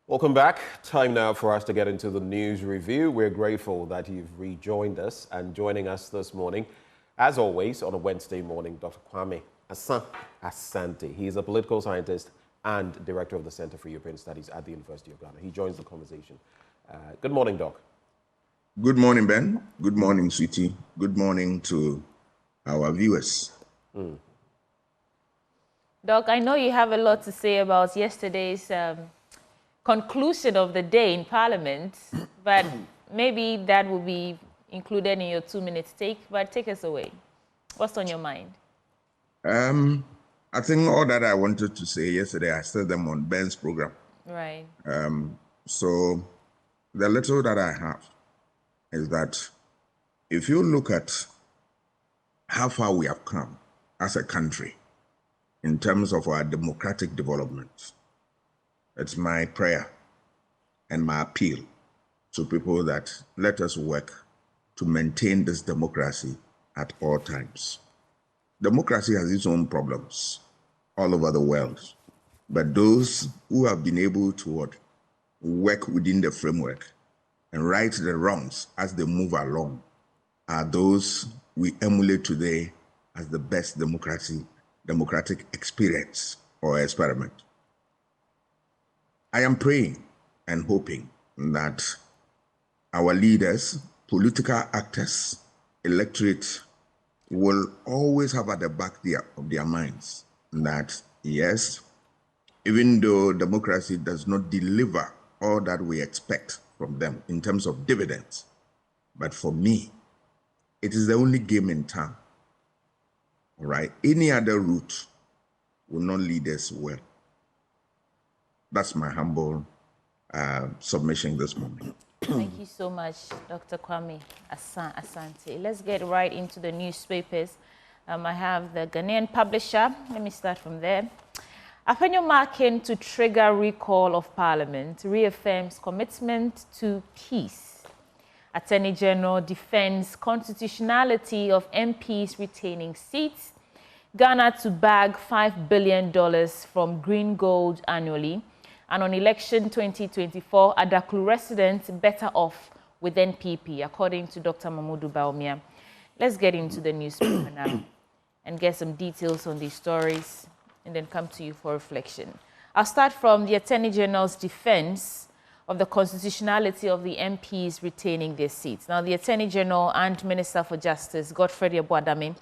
Welcome back. Time now for us to get into the news review. We're grateful that you've rejoined us and joining us this morning, as always, on a Wednesday morning, Dr. Kwame Asante. He's a political scientist and director of the Center for European Studies at the University of Ghana. He joins the conversation. Good morning, Doc. Good morning, Ben. Good morning, Sweetie. Good morning to our viewers. Doc, I know you have a lot to say about yesterday's conclusion of the day in Parliament, but maybe that will be included in your 2-minute take, but take us away. What's on your mind? I think all that I wanted to say yesterday, I said them on Ben's program. Right. So the little that I have is that if you look at how far we have come as a country in terms of our democratic development, it's my prayer and my appeal to people that let us work to maintain this democracy at all times. Democracy has its own problems all over the world, but those who have been able to work within the framework and right the wrongs as they move along are those we emulate today as the best democratic experience or experiment. I am praying and hoping that our leaders, political actors, electorate will always have at the back of their minds that, yes, even though democracy does not deliver all that we expect from them in terms of dividends, but for me, it is the only game in town. All right? Any other route will not lead us well. That's my humble submission this morning. Thank you so much, Dr. Kwame Asante. Let's get right into the newspapers. I have the Ghanaian Publisher. Let me start from there. Afenyo Markin to trigger recall of Parliament reaffirms commitment to peace. Attorney General defends constitutionality of MPs retaining seats. Ghana to bag $5 billion from green gold annually. And on election 2024, Adaklu residents better off with NPP, according to Dr. Mamudu Baumia. Let's get into the newspaper now and get some details on these stories and then come to you for reflection. I'll start from the Attorney General's defense of the constitutionality of the MPs retaining their seats. Now, the Attorney General and Minister for Justice, Godfrey Yeboadame,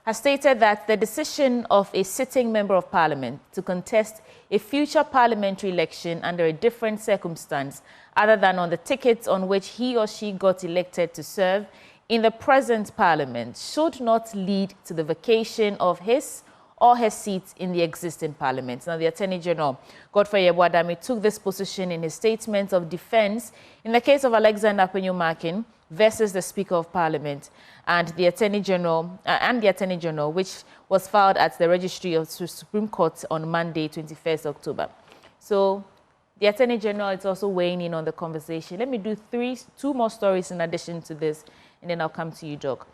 has stated that the decision of a sitting member of parliament to contest a future parliamentary election under a different circumstance other than on the tickets on which he or she got elected to serve in the present parliament should not lead to the vacation of his or her seat in the existing parliament. Now, the Attorney General, Godfrey Yeboadame, took this position in his statement of defense in the case of Alexander Afenyo Markin versus the Speaker of Parliament and the Attorney General, which was filed at the Registry of the Supreme Court on Monday, 21st October. So the Attorney General is also weighing in on the conversation. Let me do two more stories in addition to this, and then I'll come to you, Doc.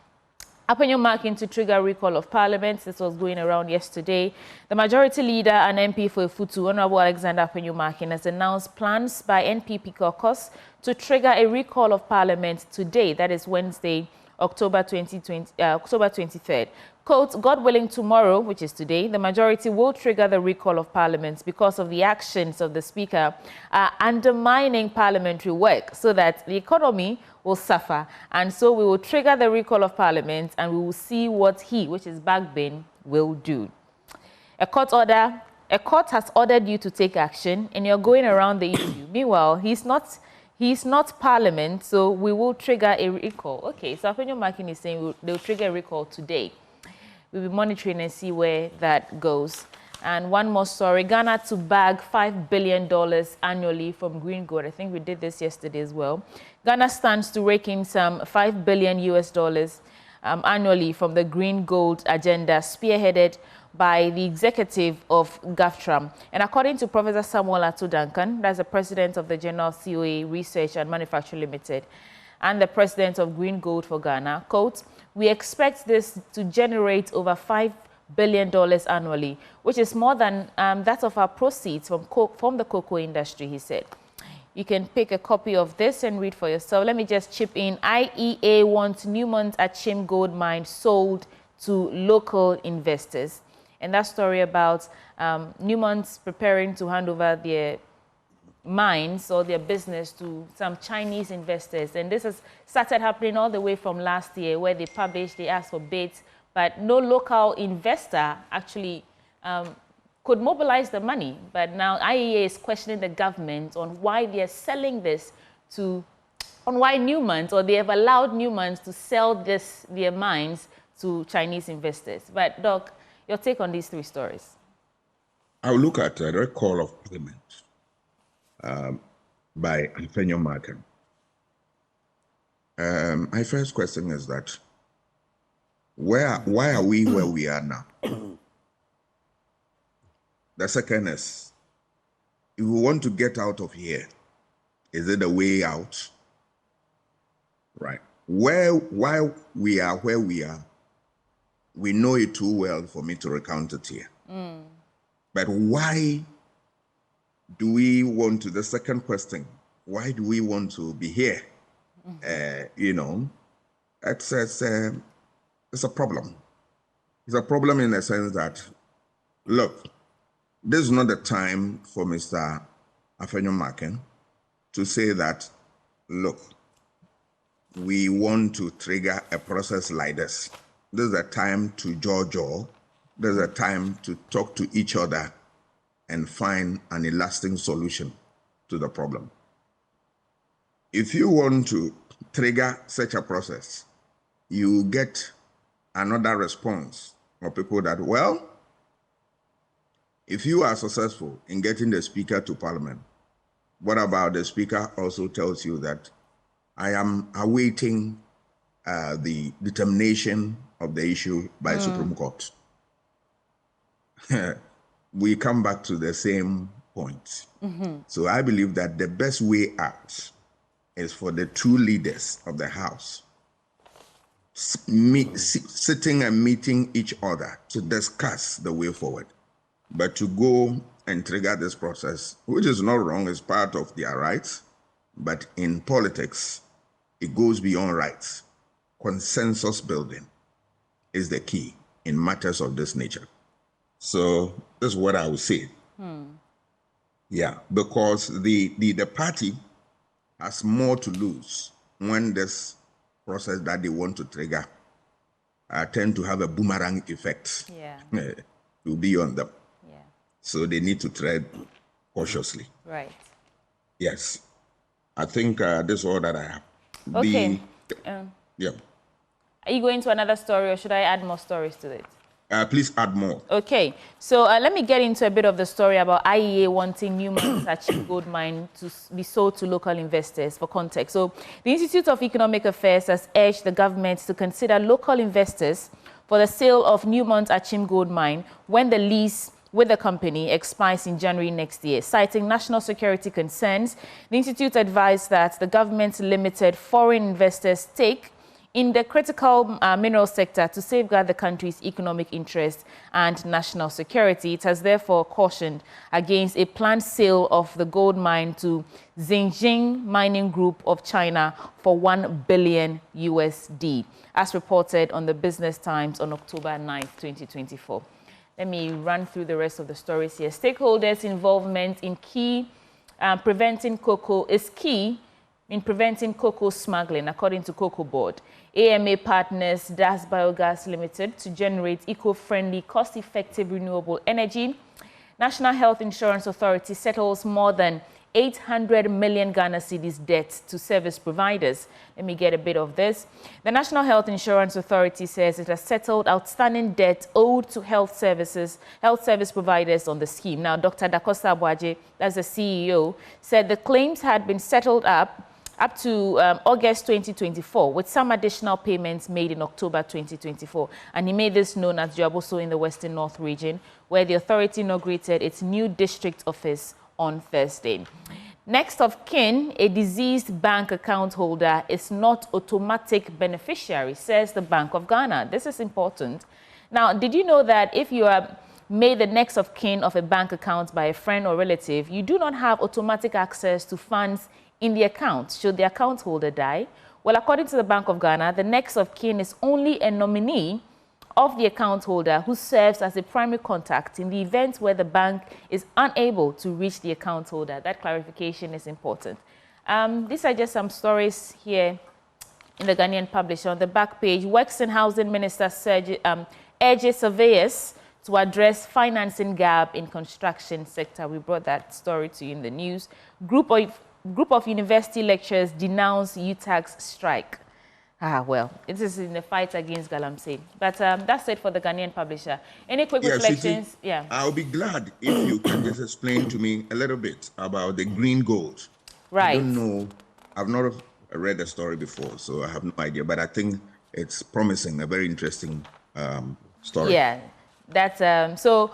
Afenyo Markin to trigger recall of Parliament. This was going around yesterday. The majority leader and MP for Ifutu, Honorable Alexander Afenyo Markin, has announced plans by NPP caucus to trigger a recall of Parliament today, that is Wednesday, October 23rd. Quote, God willing, tomorrow, which is today, the majority will trigger the recall of Parliament because of the actions of the Speaker undermining parliamentary work so that the economy will suffer. And so we will trigger the recall of Parliament and we will see what he, which is Bagbin, will do. A court has ordered you to take action and you're going around the issue. Meanwhile, he's not Parliament, so we will trigger a recall. Okay, so Afenyo Markin is saying they'll trigger a recall today. We'll be monitoring and see where that goes. And one more story, Ghana to bag $5 billion annually from green gold. I think we did this yesterday as well. Ghana stands to rake in some $5 billion annually from the green gold agenda spearheaded by the executive of GAFTRAM. And according to Professor Samuel Ato Duncan, that's the president of the General COA Research and Manufacture Limited, and the president of Green Gold for Ghana, quote, we expect this to generate over $5 billion annually, which is more than that of our proceeds from the cocoa industry, he said. You can pick a copy of this and read for yourself. Let me just chip in. IEA wants Newmont's Achim gold mine sold to local investors. And that story about Newmont's preparing to hand over their mines or their business to some Chinese investors. And this has started happening all the way from last year, where they asked for bids, but no local investor actually could mobilize the money. But now IEA is questioning the government on why they are selling this on why Newmont, or they have allowed Newmont to sell their mines to Chinese investors. But Doc, your take on these three stories? I'll look at the direct call of Parliament by Antonio Marken. My first question is that why are we where we are now? The second is, if we want to get out of here, is it a way out? Right. Why we are where we are, we know it too well for me to recount it here. But why do we want to, the second question, why do we want to be here? You know, it's a problem. It's a problem in the sense that, look, this is not the time for Mr. Afenyo Marken to say that, look, we want to trigger a process like this. This is a time to jaw. This is a time to talk to each other and find an lasting solution to the problem. If you want to trigger such a process, you get another response from people that, well, if you are successful in getting the speaker to Parliament, what about the speaker also tells you that I am awaiting the determination of the issue by Supreme Court? We come back to the same point. So I believe that the best way out is for the two leaders of the House sitting and meeting each other to discuss the way forward. But to go and trigger this process, which is not wrong, is part of their rights, but in politics, it goes beyond rights. Consensus building is the key in matters of this nature. So this is what I would say. Yeah, because the party has more to lose when this process that they want to trigger tend to have a boomerang effect. To be on them. So they need to tread cautiously. Right. Yes. I think this is all that I have. Okay. Yeah. Are you going to another story, or should I add more stories to it? Please add more. Okay. So let me get into a bit of the story about IEA wanting Newmont's Achim gold mine to be sold to local investors. For context, so the Institute of Economic Affairs has urged the government to consider local investors for the sale of Newmont's Achim gold mine when the lease with the company expires in January next year. Citing national security concerns, the Institute advised that the government's limited foreign investors' stake in the critical mineral sector to safeguard the country's economic interests and national security. It has therefore cautioned against a planned sale of the gold mine to Xinjiang Mining Group of China for $1 billion USD, as reported on the Business Times on October 9, 2024. Let me run through the rest of the stories here. Stakeholders' involvement in preventing cocoa is key in preventing cocoa smuggling, according to Cocoa Board. AMA partners Das Biogas Limited to generate eco-friendly, cost-effective renewable energy. National Health Insurance Authority settles more than 800 million Ghana cedis debt to service providers. Let me get a bit of this. The National Health Insurance Authority says it has settled outstanding debt owed to health service providers on the scheme. Now, Dr. Dakosa Abuaje, that's the CEO, said the claims had been settled up to August 2024, with some additional payments made in October 2024. And he made this known at Djuaboso in the Western North region, where the authority inaugurated its new district office on Thursday. Next of kin, a deceased bank account holder is not automatic beneficiary, says the Bank of Ghana. This is important. Now, did you know that if you are made the next of kin of a bank account by a friend or relative, you do not have automatic access to funds in the account should the account holder die. Well, according to the Bank of Ghana, the next of kin is only a nominee of the account holder who serves as a primary contact in the event where the bank is unable to reach the account holder. That clarification is important. These are just some stories here in the Ghanaian Publisher. On the back page, Works and Housing Minister urges surveyors to address financing gap in construction sector. We brought that story to you in the news. Group of university lecturers denounce UTAG's strike. Well, it is in the fight against Galamsey. But that's it for the Ghanaian Publisher. Any quick reflections? Yeah. I'll be glad if you can just explain to me a little bit about the green gold. Right. I don't know. I've not read the story before, so I have no idea. But I think it's promising, a very interesting story. Yeah. That's so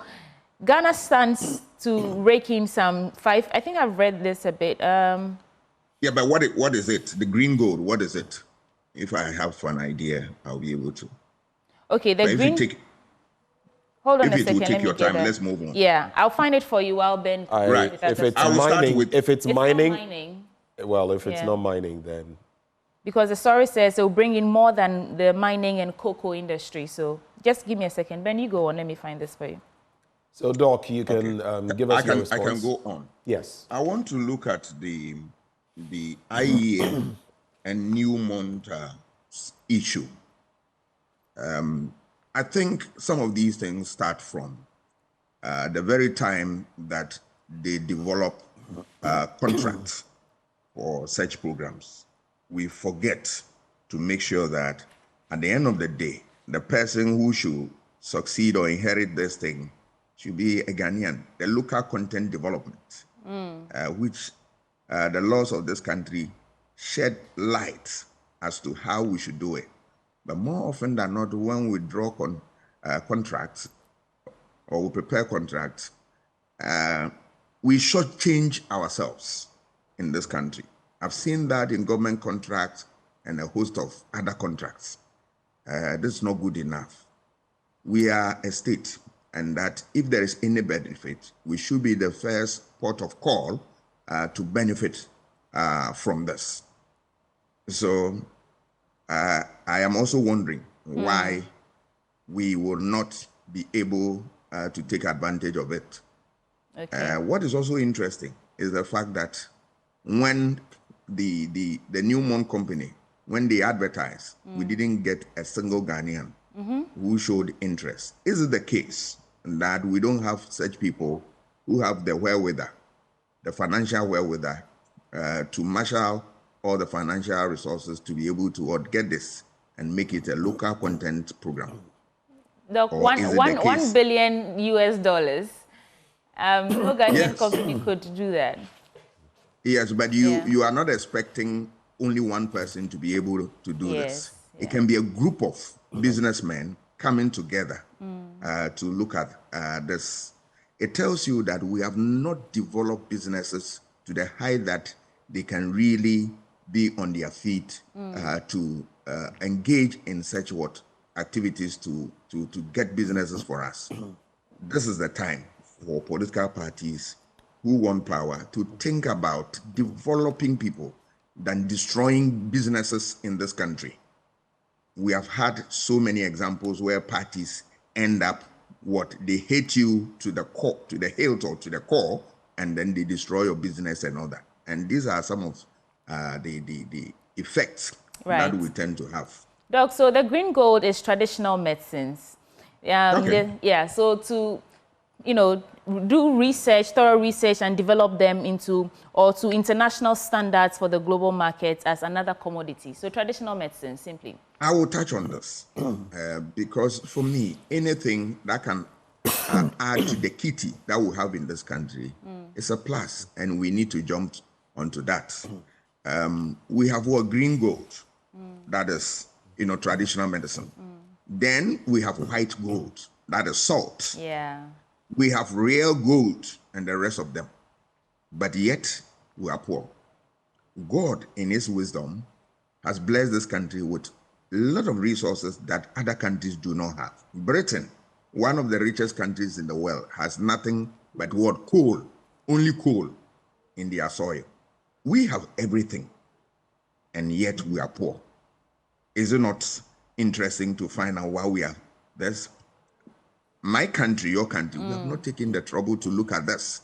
Ghana stands to rake in some I think I've read this a bit. Yeah, but what is it? The green gold, what is it? If I have an idea, I'll be able to. Okay, the green... Hold on a second. If it will take your time, let's move on. Yeah, I'll find it for you while Ben... Right. If it's mining... Well, if it's not mining, then... Because the story says it will bring in more than the mining and cocoa industry. So just give me a second. Ben, you go on. Let me find this for you. So, Doc, you can give us your response. I can go on. Yes. I want to look at the IEA and Newmont issue. I think some of these things start from the very time that they develop contracts for such programs. We forget to make sure that at the end of the day, the person who should succeed or inherit this thing should be a Ghanaian. The local content development, which the laws of this country shed light as to how we should do it. But more often than not, when we draw contracts or we prepare contracts, we shortchange ourselves in this country. I've seen that in government contracts and a host of other contracts. This is not good enough. We are a state, and that if there is any benefit, we should be the first port of call to benefit from this. So I am also wondering why we will not be able to take advantage of it. Okay. What is also interesting is the fact that when the Newmont company, when they advertised, we didn't get a single Ghanaian who showed interest. Is it the case that we don't have such people who have the wherewithal, the financial wherewithal, to marshal all the financial resources to be able to get this and make it a local content program? Look, $1 billion US. No Ghanaian company could do that. Yes, but you are not expecting only one person to be able to do this. Yeah. It can be a group of businessmen coming together to look at this. It tells you that we have not developed businesses to the height that they can really be on their feet to engage in such activities to get businesses for us. This is the time for political parties who want power to think about developing people than destroying businesses in this country. We have had so many examples where parties end up they hate you to the core, to the hilt or to the core, and then they destroy your business and all that. And these are some of the effects that we tend to have. Doc, so the green gold is traditional medicines. So to, do research, thorough research, and develop them to international standards for the global market as another commodity. So traditional medicine, simply. I will touch on this because for me, anything that can add to the kitty that we have in this country is a plus, and we need to jump onto that. We have green gold, that is, traditional medicine. Then we have white gold, that is salt. Yeah. We have real gold and the rest of them, but yet we are poor. God, in his wisdom, has blessed this country with a lot of resources that other countries do not have. Britain one of the richest countries in the world, has nothing but what? Coal, only coal in their soil. We have everything, and yet we are poor. Is it not interesting to find out why we are this? My country, your country, we have not taken the trouble to look at this,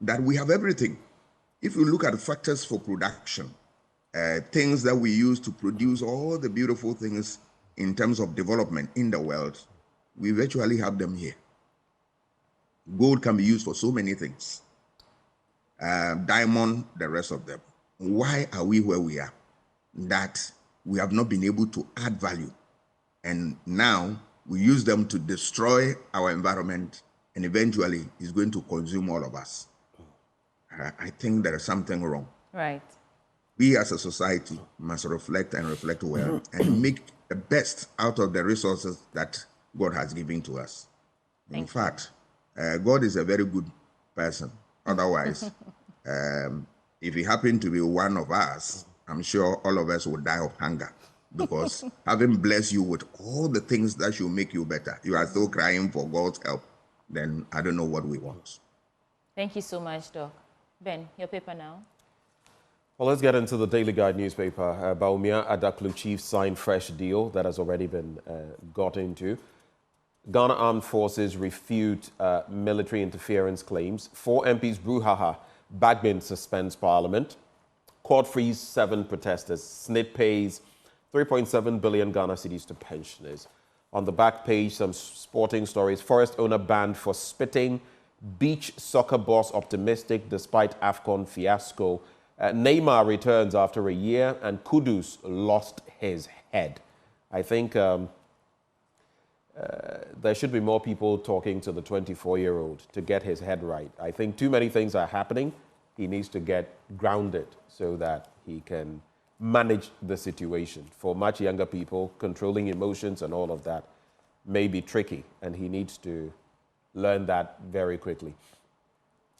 that we have everything. If you look at factors for production, things that we use to produce all the beautiful things in terms of development in the world, we virtually have them here. Gold can be used for so many things. Diamond, the rest of them. Why are we where we are? That we have not been able to add value. And now we use them to destroy our environment, and eventually it's going to consume all of us. I think there is something wrong. Right. We as a society must reflect and reflect well and make the best out of the resources that God has given to us. In fact, God is a very good person. Otherwise, if he happened to be one of us, I'm sure all of us would die of hunger, because having blessed you with all the things that should make you better, you are still crying for God's help, then I don't know what we want. Thank you so much, Doc. Ben, your paper now. Well, let's get into the Daily Guide newspaper. Baumia Adaklu chief signed fresh deal that has already been got into. Ghana Armed Forces refute military interference claims. 4 MPs brouhaha. Bagbin suspends parliament. Court frees 7 protesters. SNIT pays 3.7 billion Ghana cedis to pensioners. On the back page, some sporting stories. Forest owner banned for spitting. Beach soccer boss optimistic despite AFCON fiasco. Neymar returns after a year, and Kudus lost his head. I think there should be more people talking to the 24-year-old to get his head right. I think too many things are happening. He needs to get grounded so that he can manage the situation. For much younger people, controlling emotions and all of that may be tricky, and he needs to learn that very quickly.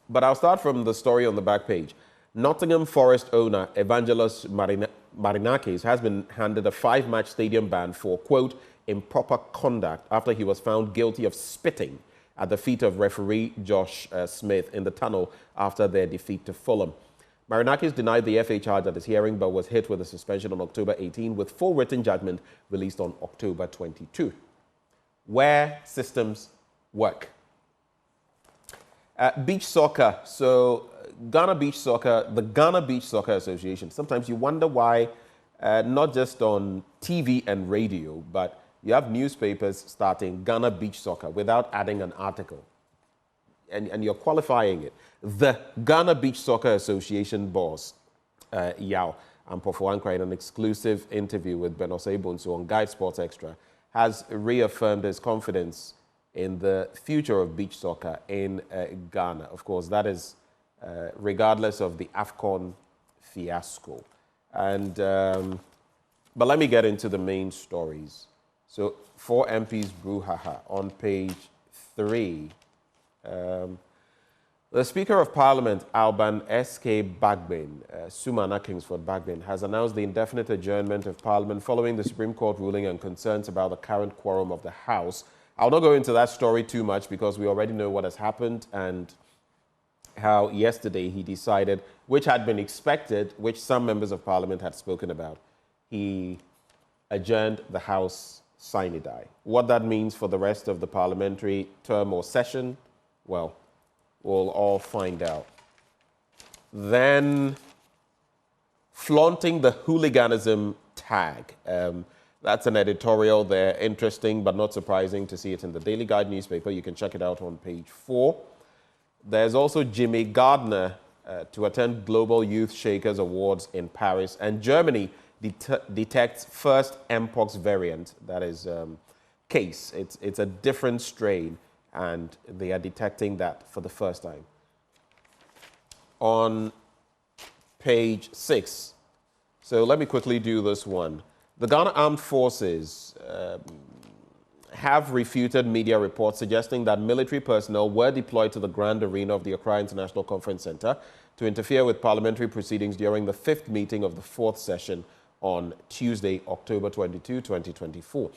But I'll start from the story on the back page. Nottingham Forest owner Evangelos Marinakis has been handed a 5-match stadium ban for, quote, improper conduct after he was found guilty of spitting at the feet of referee Josh Smith in the tunnel after their defeat to Fulham. Marinakis denied the FA charge at his hearing, but was hit with a suspension on October 18, with full written judgment released on October 22. Where systems work. Beach soccer. So Ghana Beach Soccer, the Ghana Beach Soccer Association. Sometimes you wonder why, not just on TV and radio, but you have newspapers starting Ghana Beach Soccer without adding an article. And you're qualifying it. The Ghana Beach Soccer Association boss, Yao Ampofoankra, in an exclusive interview with Benos Ebonsu on Guide Sports Extra, has reaffirmed his confidence in the future of beach soccer in Ghana. Of course, that is regardless of the AFCON fiasco. And but let me get into the main stories. So 4 MPs brouhaha on page 3. The Speaker of Parliament, Alban S.K. Bagbin, Sumana Kingsford Bagbin, has announced the indefinite adjournment of Parliament following the Supreme Court ruling and concerns about the current quorum of the House. I'll not go into that story too much because we already know what has happened and how yesterday he decided, which had been expected, which some members of Parliament had spoken about, he adjourned the House sine die. What that means for the rest of the parliamentary term or session, well, we'll all find out. Then, flaunting the hooliganism tag. That's an editorial there, interesting but not surprising to see it in the Daily Guide newspaper. You can check it out on page 4. There's also Jimmy Gardner to attend Global Youth Shakers Awards in Paris. And Germany detects first Mpox variant, that is case. It's a different strain, and they are detecting that for the first time. On page 6, so let me quickly do this one. The Ghana Armed Forces have refuted media reports suggesting that military personnel were deployed to the Grand Arena of the Accra International Conference Center to interfere with parliamentary proceedings during the 5th meeting of the 4th session on Tuesday, October 22, 2024.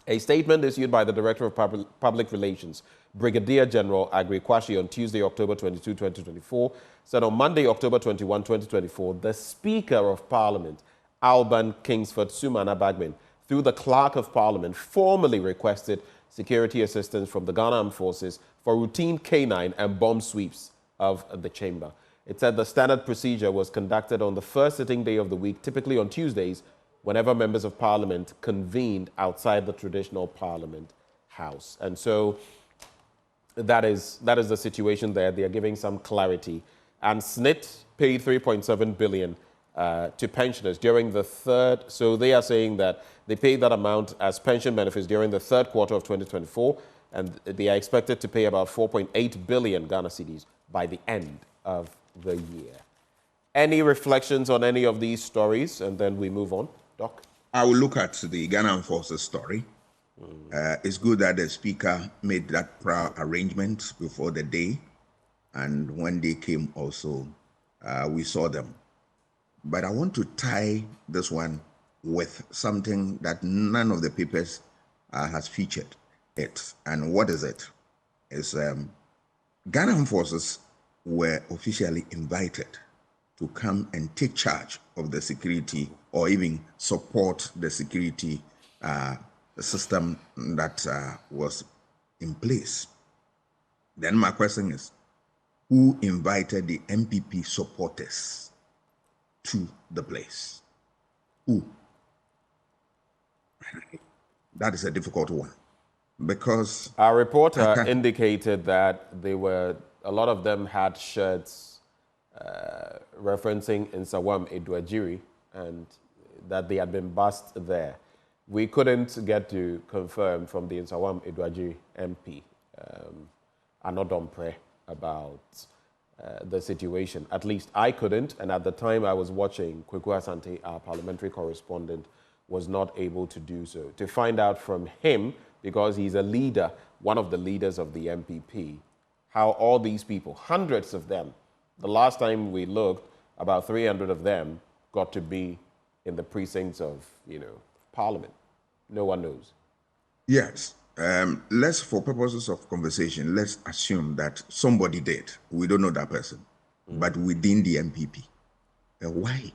A statement issued by the Director of Public Relations, Brigadier General Agri Kwashi, on Tuesday, October 22, 2024, said on Monday, October 21, 2024, the Speaker of Parliament, Alban Kingsford Sumana Bagman, through the Clerk of Parliament, formally requested security assistance from the Ghana Armed Forces for routine canine and bomb sweeps of the chamber. It said the standard procedure was conducted on the first sitting day of the week, typically on Tuesdays, whenever members of Parliament convened outside the traditional Parliament House. And so that is the situation there. They are giving some clarity. And SNIT paid 3.7 billion to pensioners during the third. So they are saying that they paid that amount as pension benefits during the third quarter of 2024, and they are expected to pay about 4.8 billion Ghana cedis by the end of the year. Any reflections on any of these stories? And then we move on. Doc? I will look at the Ghana Forces story. It's good that the Speaker made that prior arrangement before the day. And when they came also, we saw them. But I want to tie this one with something that none of the papers has featured it. And what is it? It's Ghana Forces were officially invited to come and take charge of the security or even support the security system that was in place. Then my question is, who invited the MPP supporters to the place? Who? That is a difficult one, because our reporter indicated that a lot of them had shirts referencing Nsawam Edwajiri, and that they had been bussed there. We couldn't get to confirm from the Nsawam Edwajiri MP, Anodompre, about the situation. At least I couldn't, and at the time I was watching, Kweku Asante, our parliamentary correspondent, was not able to do so. To find out from him, because he's a leader, one of the leaders of the MPP, how all these people, hundreds of them, the last time we looked, about 300 of them got to be in the precincts of, Parliament. No one knows. Yes. Let's, for purposes of conversation, let's assume that somebody did. We don't know that person, but within the MPP. Why?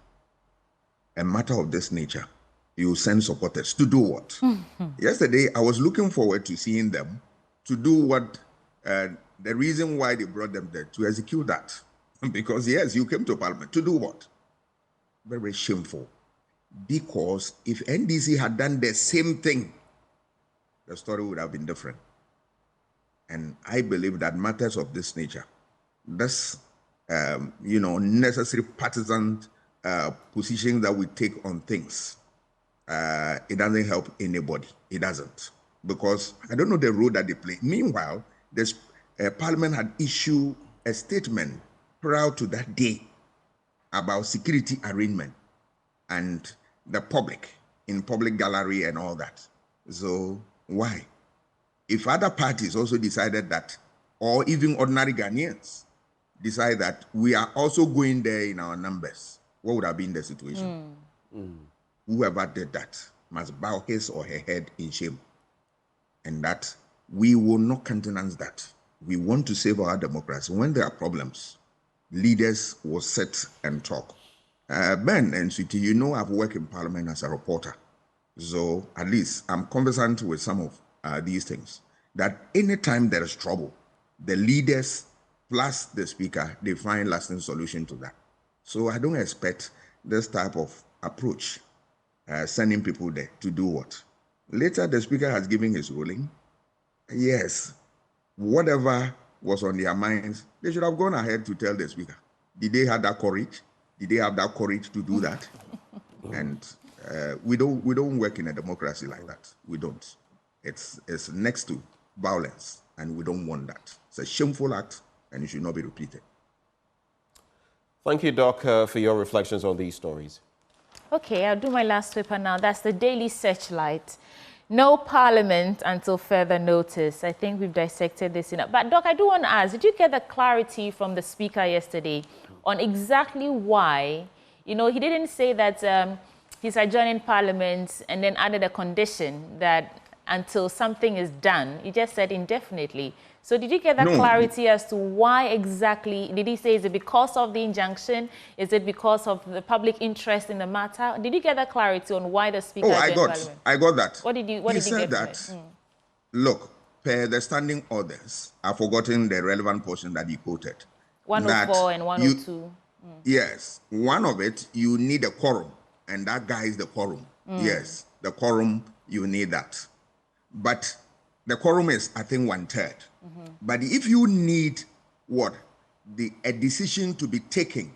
A matter of this nature, you send supporters to do what? Yesterday, I was looking forward to seeing them to do what, the reason why they brought them there, to execute that. Because yes, you came to Parliament to do what? Very shameful. Because if NDC had done the same thing, the story would have been different. And I believe that matters of this nature, this, necessary partisan position that we take on things, it doesn't help anybody. It doesn't. Because I don't know the role that they play. Meanwhile, this Parliament had issued a statement prior to that day about security arrangement and the public, in public gallery and all that. So why? If other parties also decided that, or even ordinary Ghanaians decide that we are also going there in our numbers, what would have been the situation? Whoever did that must bow his or her head in shame. And that we will not countenance that. We want to save our democracy. When there are problems, leaders will sit and talk. Ben and Sweetie, I've worked in Parliament as a reporter. So at least I'm conversant with some of these things. That anytime there is trouble, the leaders plus the Speaker, they find lasting solution to that. So I don't expect this type of approach, sending people there to do what? Later, the Speaker has given his ruling. Yes, whatever was on their minds, they should have gone ahead to tell the Speaker. Did they have that courage? Did they have that courage to do that? And we don't work in a democracy like that. We don't. It's next to violence, and we don't want that. It's a shameful act, and it should not be repeated. Thank you, Doc, for your reflections on these stories. Okay, I'll do my last paper now. That's the Daily Searchlight. No Parliament until further notice. I think we've dissected this enough. But, Doc, I do want to ask, did you get the clarity from the Speaker yesterday on exactly why? He didn't say that he's adjourning Parliament and then added a condition that until something is done. You just said indefinitely. So did you get that No. clarity as to why exactly? Did he say, is it because of the injunction? Is it because of the public interest in the matter? Did you get that clarity on why the Speaker? I got that. What did you get said from that, it? look, per the standing orders, I've forgotten the relevant portion that he quoted. 104 and 102. Yes, one of it, you need a quorum, and that guy is the quorum. Yes, the quorum, you need that. But the quorum is, I think, 1/3. But if you need a decision to be taken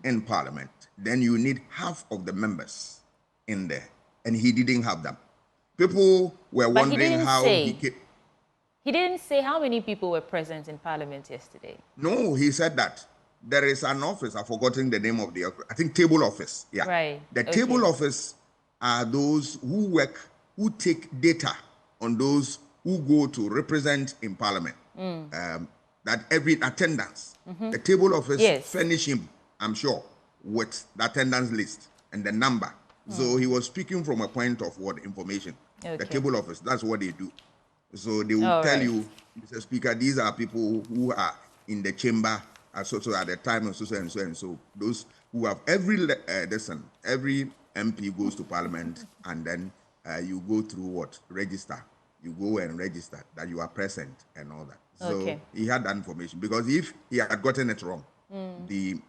in Parliament, then you need half of the members in there, and he didn't have them. People were wondering how he came. He didn't say how many people were present in Parliament yesterday. No, he said that there is an office, I've forgotten the name of the office, I think table office. Yeah. Right. The table office are those who take data on those who go to represent in Parliament. That every attendance, the table office furnish him, I'm sure, with the attendance list and the number. So he was speaking from a point of information. Okay. The table office, that's what they do. So they will tell you, Mr. Speaker, these are people who are in the chamber so at the time of so and so and so. Those who have every MP goes to Parliament, and then you go through register. You go and register that you are present and all that. So he had that information, because if he had gotten it wrong, the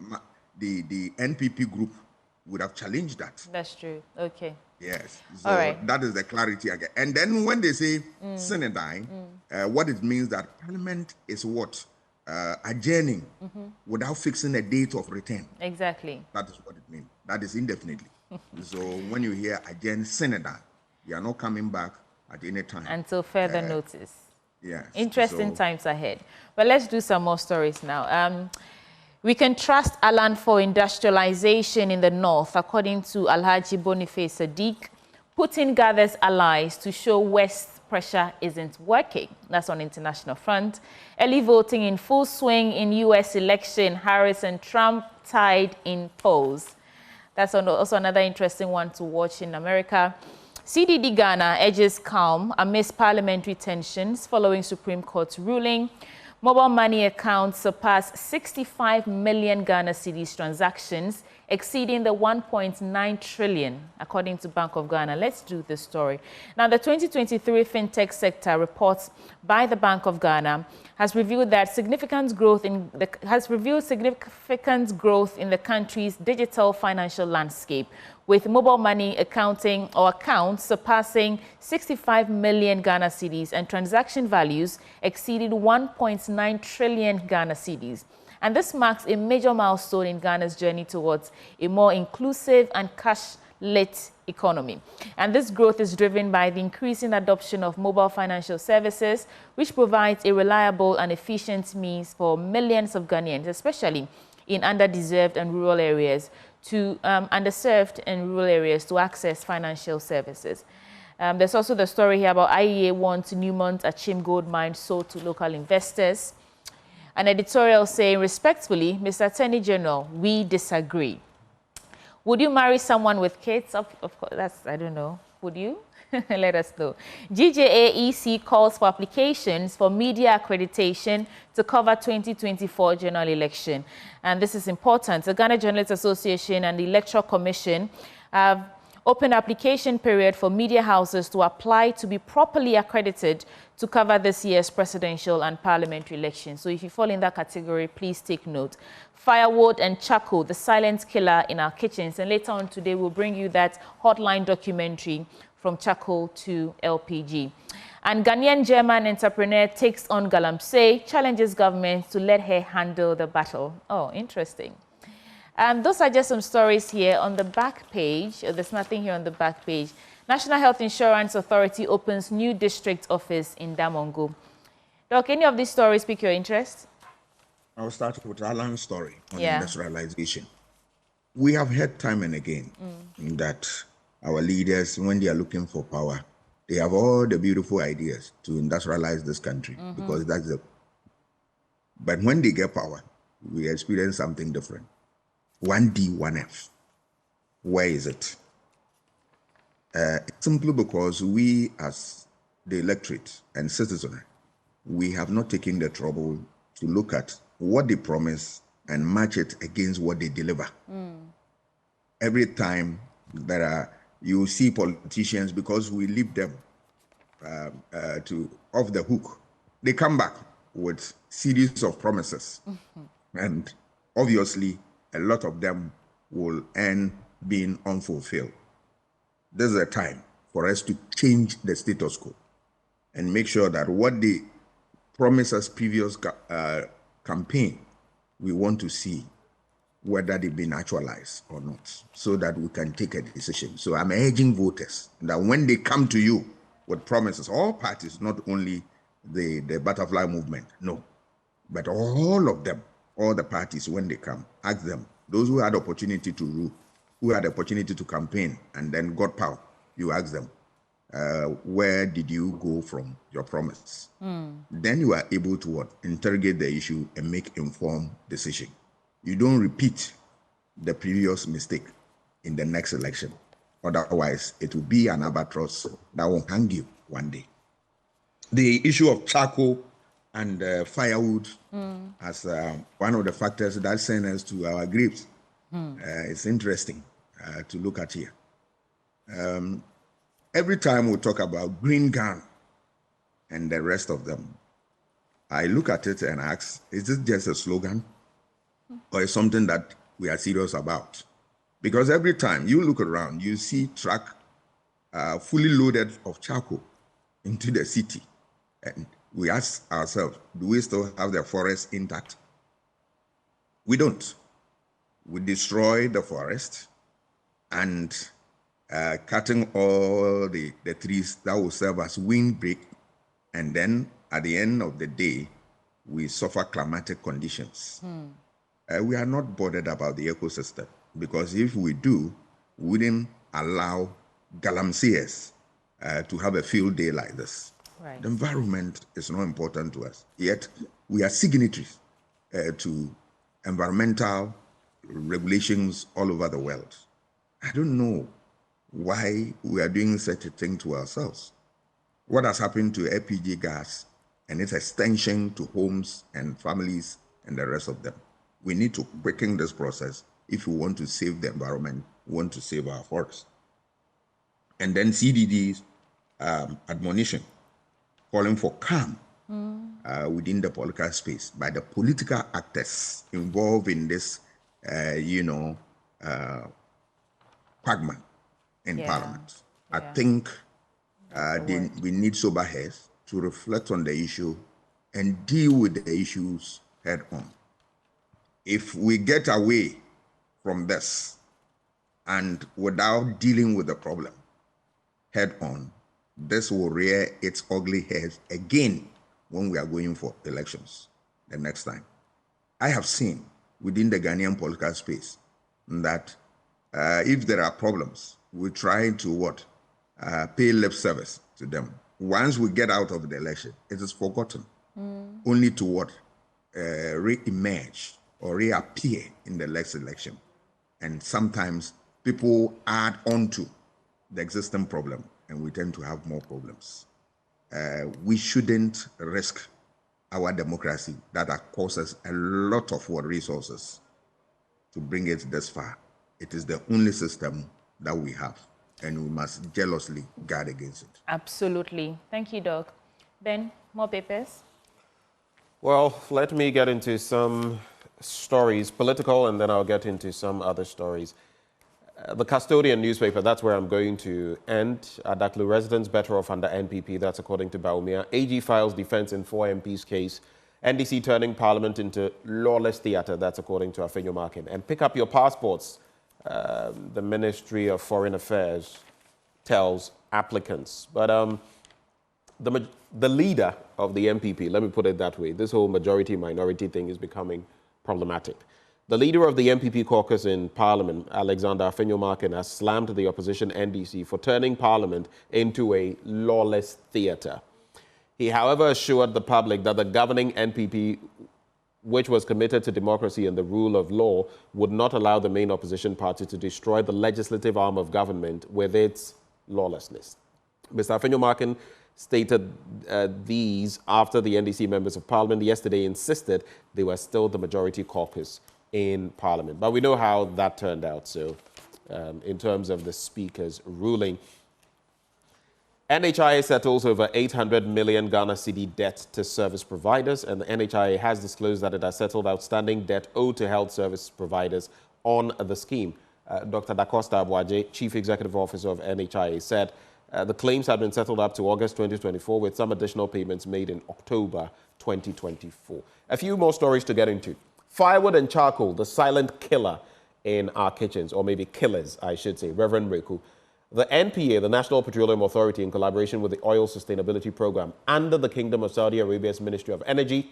NPP group would have challenged that. That's true. Okay. Yes. So that is the clarity again. And then when they say Synodine, what it means that Parliament is adjourning without fixing a date of return. Exactly. That is what it means. That is indefinitely. So when you hear adjourn Synodine, you are not coming back at any time. Until further notice. Yes. Interesting times ahead. But let's do some more stories now. We can trust Alan for industrialization in the north, according to Alhaji Boniface Sadiq. Putin gathers allies to show West pressure isn't working. That's on international front. Early voting in full swing in U.S. election. Harris and Trump tied in polls. That's also another interesting one to watch in America. CDD Ghana edges calm amidst parliamentary tensions following Supreme Court's ruling. Mobile money accounts surpassed 65 million Ghana cedis transactions, exceeding the 1.9 trillion, according to Bank of Ghana. Let's do this story. Now, the 2023 fintech sector reports by the Bank of Ghana has revealed significant growth in the country's digital financial landscape, with mobile money accounts surpassing 65 million Ghana cedis and transaction values exceeded 1.9 trillion Ghana cedis. And this marks a major milestone in Ghana's journey towards a more inclusive and cash-lit economy. And this growth is driven by the increasing adoption of mobile financial services, which provides a reliable and efficient means for millions of Ghanaians, especially in underserved and rural areas, to access financial services. There's also the story here about IEA wants Newmont Achim gold mine sold to local investors. An editorial saying, respectfully, Mr. Attorney General, we disagree. Would you marry someone with kids? Of course, I don't know. Would you? Let us know. GJAEC calls for applications for media accreditation to cover 2024 general election. And this is important. The Ghana Journalists Association and the Electoral Commission have open application period for media houses to apply to be properly accredited to cover this year's presidential and parliamentary elections. So if you fall in that category, please take note. Firewood and charcoal, the silent killer in our kitchens. And later on today, we'll bring you that hotline documentary from charcoal to LPG. And Ghanaian German entrepreneur takes on Galamsey, challenges government to let her handle the battle. Oh, interesting. Those are just some stories here on the back page. There's nothing here on the back page. National Health Insurance Authority opens new district office in Damongo. Doc, any of these stories pique your interest? I'll start with Alan's story on industrialization. We have heard time and again that our leaders, when they are looking for power, they have all the beautiful ideas to industrialize this country because that's the... But when they get power, we experience something different. 1D, 1F. Where is it? Simply because we as the electorate and citizenry, we have not taken the trouble to look at what they promise and match it against what they deliver. Every time you see politicians, because we leave them off the hook, they come back with series of promises. And obviously, a lot of them will end being unfulfilled. This is a time for us to change the status quo and make sure that what they promised us previous campaign, we want to see whether they've been actualized or not, so that we can take a decision. So I'm urging voters that when they come to you with promises, all parties, not only the butterfly movement, no, but all of them, all the parties, when they come, ask them, those who had opportunity to rule, who had opportunity to campaign and then got power, you ask them, where did you go from your promise? Then you are able to what? Interrogate the issue and make informed decision. You don't repeat the previous mistake in the next election. Otherwise, it will be an albatross that will hang you one day. The issue of charcoal and firewood as one of the factors that send us to our graves. It's interesting to look at here. Every time we talk about green gun and the rest of them, I look at it and ask, is this just a slogan or is something that we are serious about? Because every time you look around, you see truck fully loaded of charcoal into the city. And we ask ourselves, do we still have the forest intact? We don't. We destroy the forest and cutting all the trees that will serve as windbreak. And then at the end of the day, we suffer climatic conditions. We are not bothered about the ecosystem, because if we do, we wouldn't allow galamsees to have a field day like this. Right. The environment is not important to us, yet we are signatories to environmental regulations all over the world. I don't know why we are doing such a thing to ourselves. What has happened to LPG gas and its extension to homes and families and the rest of them? We need to quicken this process if we want to save the environment, we want to save our forests. And then CDD's admonition, calling for calm within the political space by the political actors involved in this, quagmire in Parliament. I think we need sober heads to reflect on the issue and deal with the issues head on. If we get away from this and without dealing with the problem head on, this will rear its ugly head again when we are going for elections the next time. I have seen within the Ghanaian political space that if there are problems, we try to pay lip service to them. Once we get out of the election, it is forgotten, only to re-emerge or reappear in the next election. And sometimes people add on to the existing problem, and we tend to have more problems. We shouldn't risk our democracy that costs us a lot of resources to bring it this far. It is the only system that we have, and we must jealously guard against it. Absolutely. Thank you, Doc. Ben, more papers? Well, let me get into some stories, political, and then I'll get into some other stories. The Custodian newspaper, that's where I'm going to end. Adaklu residents better off under NPP, that's according to Baumia. AG files defense in 4 MPs case. NDC turning parliament into lawless theatre, that's according to Afenyo Markin. And pick up your passports, the Ministry of Foreign Affairs tells applicants. But the leader of the NPP, let me put it that way, this whole majority-minority thing is becoming problematic. The leader of the NPP caucus in Parliament, Alexander Afenyo Markin, has slammed the opposition NDC for turning Parliament into a lawless theatre. He, however, assured the public that the governing NPP, which was committed to democracy and the rule of law, would not allow the main opposition party to destroy the legislative arm of government with its lawlessness. Mr. Afenyo Markin stated these after the NDC members of Parliament yesterday insisted they were still the majority caucus in Parliament. But we know how that turned out. So in terms of the Speaker's ruling, NHIA settles over 800 million Ghana cedi debt to service providers, and the NHIA has disclosed that it has settled outstanding debt owed to health service providers on the scheme. Dr. Da Costa Abuaje, Chief Executive Officer of NHIA, said the claims have been settled up to August 2024, with some additional payments made in October 2024. A few more stories to get into. Firewood and charcoal, the silent killer in our kitchens, or maybe killers, I should say. Reverend Reku. The NPA, the National Petroleum Authority, in collaboration with the Oil Sustainability Program under the Kingdom of Saudi Arabia's Ministry of Energy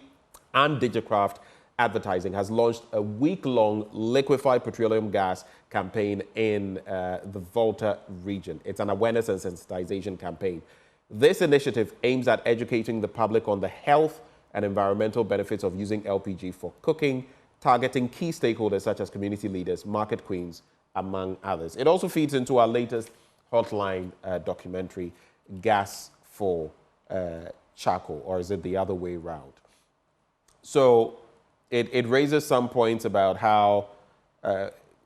and Digicraft Advertising, has launched a week-long liquefied petroleum gas campaign in the Volta region. It's an awareness and sensitization campaign. This initiative aims at educating the public on the health and environmental benefits of using LPG for cooking, targeting key stakeholders such as community leaders, market queens, among others. It also feeds into our latest Hotline documentary, Gas for Charcoal, or is it the other way around? So it raises some points about how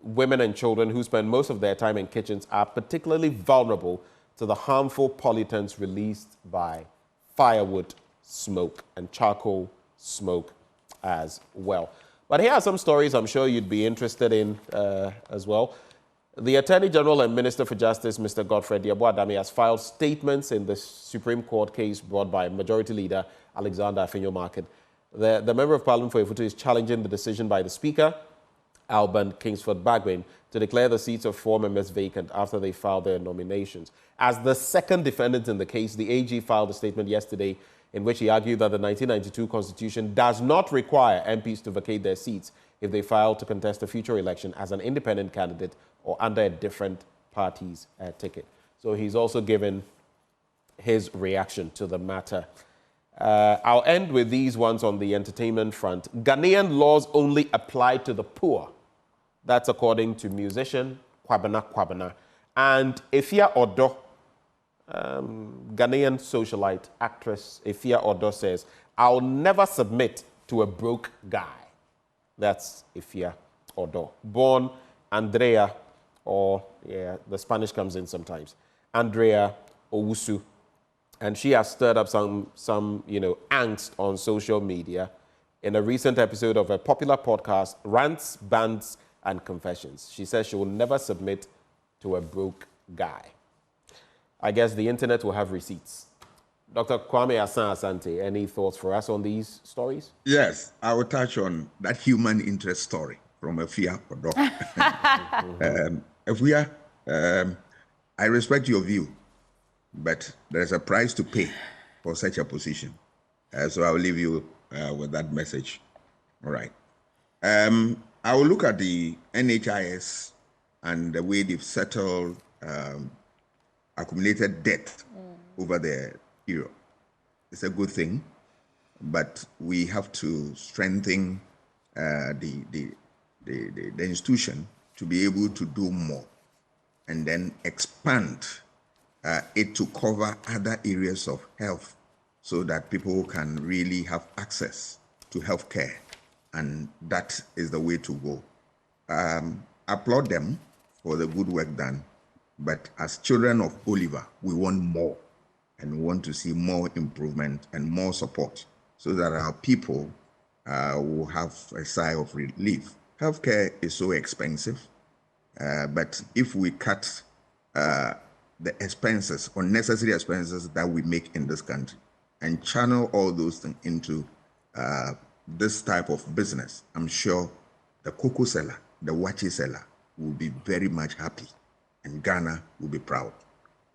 women and children who spend most of their time in kitchens are particularly vulnerable to the harmful pollutants released by firewood smoke and charcoal smoke as well. But here are some stories I'm sure you'd be interested in as well. The Attorney General and Minister for Justice, Mr. Godfred Yeboah-Dame, has filed statements in the Supreme Court case brought by Majority Leader Alexander Afenyo-Markin. The Member of Parliament for Efutu is challenging the decision by the Speaker, Alban Kingsford-Bagwin, to declare the seats of 4 members vacant after they filed their nominations. As the second defendant in the case, the AG filed a statement yesterday in which he argued that the 1992 Constitution does not require MPs to vacate their seats if they file to contest a future election as an independent candidate or under a different party's ticket. So he's also given his reaction to the matter. I'll end with these ones on the entertainment front. Ghanaian laws only apply to the poor. That's according to musician Kwabena. And Efia Odo, Ghanaian socialite, actress Efia Odo says, "I'll never submit to a broke guy." That's Efia Odo. Born Andrea, or the Spanish comes in sometimes, Andrea Owusu. And she has stirred up some angst on social media in a recent episode of a popular podcast, Rants, Bants, and Confessions. She says she will never submit to a broke guy. I guess the internet will have receipts. Dr. Kwame Asante, any thoughts for us on these stories? Yes, I will touch on that human interest story from Efia Odo. Efia, I respect your view, but there's a price to pay for such a position. So I will leave you with that message. All right. I will look at the NHIS and the way they've settled accumulated debt over the period. It's a good thing, but we have to strengthen the institution to be able to do more and then expand it to cover other areas of health so that people can really have access to health care. And that is the way to go. Applaud them for the good work done. But as children of Oliver, we want more. And we want to see more improvement and more support so that our people will have a sigh of relief. Healthcare is so expensive. But if we cut the expenses, unnecessary expenses that we make in this country, and channel all those things into this type of business, I'm sure the cocoa seller, the wachi seller will be very much happy, and Ghana will be proud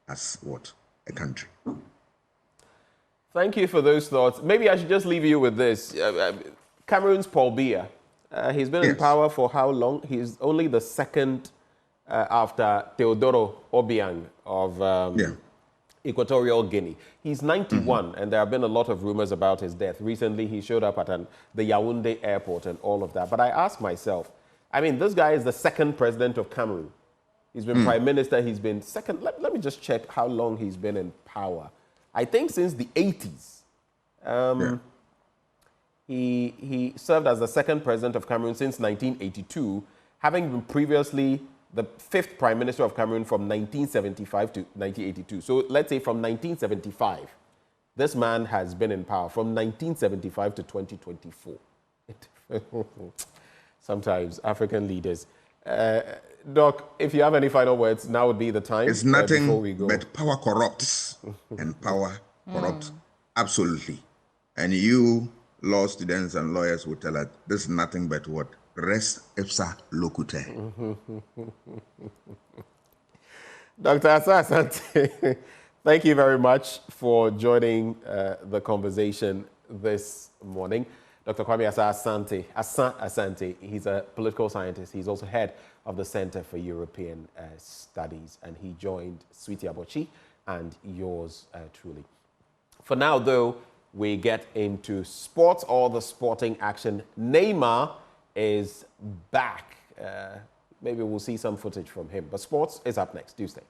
as what? A country. Thank you for those thoughts. Maybe I should just leave you with this. Cameroon's Paul Biya, he's been in power for how long? He's only the second after Teodoro Obiang of Equatorial Guinea. He's 91, and there have been a lot of rumors about his death. Recently, he showed up at the Yaoundé airport and all of that. But I ask myself, I mean, this guy is the second president of Cameroon. He's been prime minister. He's been second. Let me just check how long he's been in power. I think, since the 80s. Yeah. He served as the second president of Cameroon since 1982, having been previously the fifth prime minister of Cameroon from 1975 to 1982. So let's say from 1975, this man has been in power from 1975 to 2024. Sometimes African leaders. Doc, if you have any final words, now would be the time. It's before nothing we go. but power corrupts, and power corrupts absolutely. And you, law students and lawyers, will tell us this is nothing but what? Res ipsa locutor. Dr. Asante, thank you very much for joining the conversation this morning. Dr. Kwame Asante, he's a political scientist. He's also head of the Center for European Studies, and he joined Sweetie Abochi and yours truly. For now, though, we get into sports, all the sporting action. Neymar is back. Maybe we'll see some footage from him. But sports is up next. Do stay.